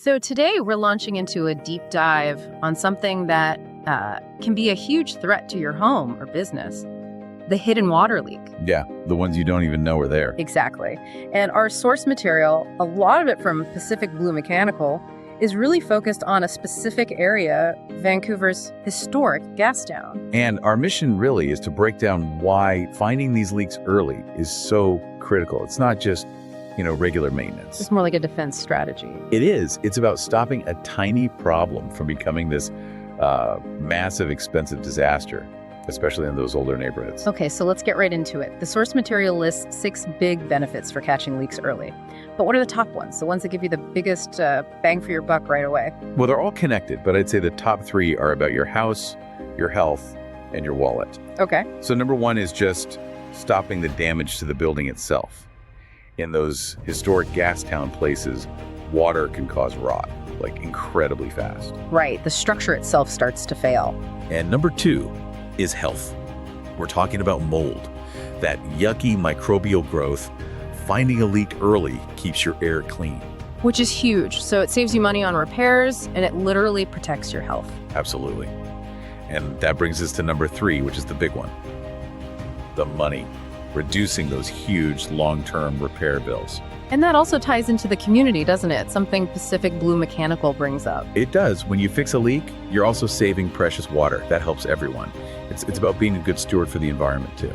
So today we're launching into a deep dive on something that can be a huge threat to your home or business, the hidden water leak. Yeah, the ones you don't even know are there. Exactly. And our source material, a lot of it from Pacific Blue Mechanical, is really focused on a specific area, Vancouver's historic Gastown. And our mission really is to break down why finding these leaks early is so critical. It's not just, regular maintenance. It's more like a defense strategy. It is. It's about stopping a tiny problem from becoming this massive, expensive disaster, especially in those older neighborhoods. Okay, so let's get right into it. The source material lists 6 big benefits for catching leaks early. But what are the top ones, the ones that give you the biggest bang for your buck right away? Well, they're all connected, but I'd say the top 3 are about your house, your health, and your wallet. Okay. So number 1 is just stopping the damage to the building itself. In those historic Gastown places, water can cause rot, incredibly fast. Right, the structure itself starts to fail. And number 2 is health. We're talking about mold, that yucky microbial growth. Finding a leak early keeps your air clean. Which is huge. So it saves you money on repairs, and it literally protects your health. Absolutely. And that brings us to number 3, which is the big one. The money. Reducing those huge long-term repair bills. And that also ties into the community, doesn't it? Something Pacific Blue Mechanical brings up. It does. When you fix a leak, you're also saving precious water. That helps everyone. It's about being a good steward for the environment, too.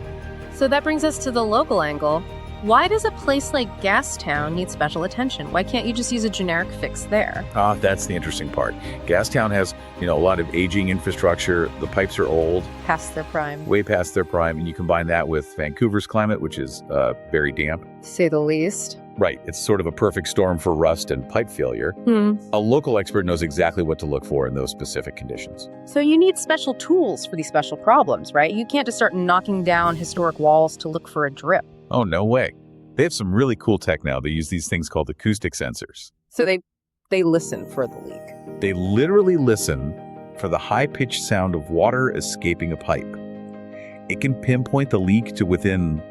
So that brings us to the local angle. Why does a place like Gastown need special attention? Why can't you just use a generic fix there? That's the interesting part. Gastown has, a lot of aging infrastructure. The pipes are old. Past their prime. Way past their prime. And you combine that with Vancouver's climate, which is very damp. To say the least. Right. It's sort of a perfect storm for rust and pipe failure. A local expert knows exactly what to look for in those specific conditions. So you need special tools for these special problems, right? You can't just start knocking down historic walls to look for a drip. Oh, no way. They have some really cool tech now. They use these things called acoustic sensors. So they listen for the leak. They literally listen for the high-pitched sound of water escaping a pipe. It can pinpoint the leak to within,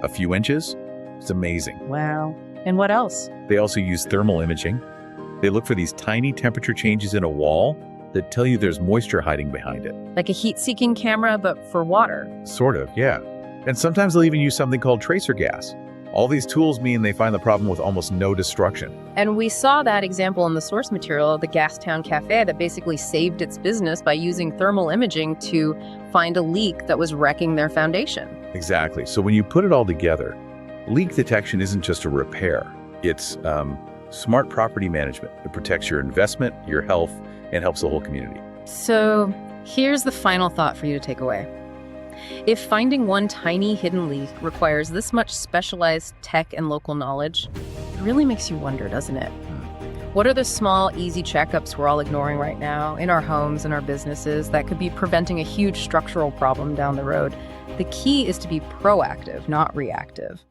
a few inches. It's amazing. Wow. And what else? They also use thermal imaging. They look for these tiny temperature changes in a wall that tell you there's moisture hiding behind it. Like a heat-seeking camera, but for water. Sort of, yeah. And sometimes they'll even use something called tracer gas. All these tools mean they find the problem with almost no destruction. And we saw that example in the source material of the Gastown Cafe that basically saved its business by using thermal imaging to find a leak that was wrecking their foundation. Exactly. So when you put it all together, leak detection isn't just a repair. It's smart property management. It protects your investment, your health, and helps the whole community. So here's the final thought for you to take away. If finding one tiny hidden leak requires this much specialized tech and local knowledge, it really makes you wonder, doesn't it? What are the small, easy checkups we're all ignoring right now in our homes and our businesses that could be preventing a huge structural problem down the road? The key is to be proactive, not reactive.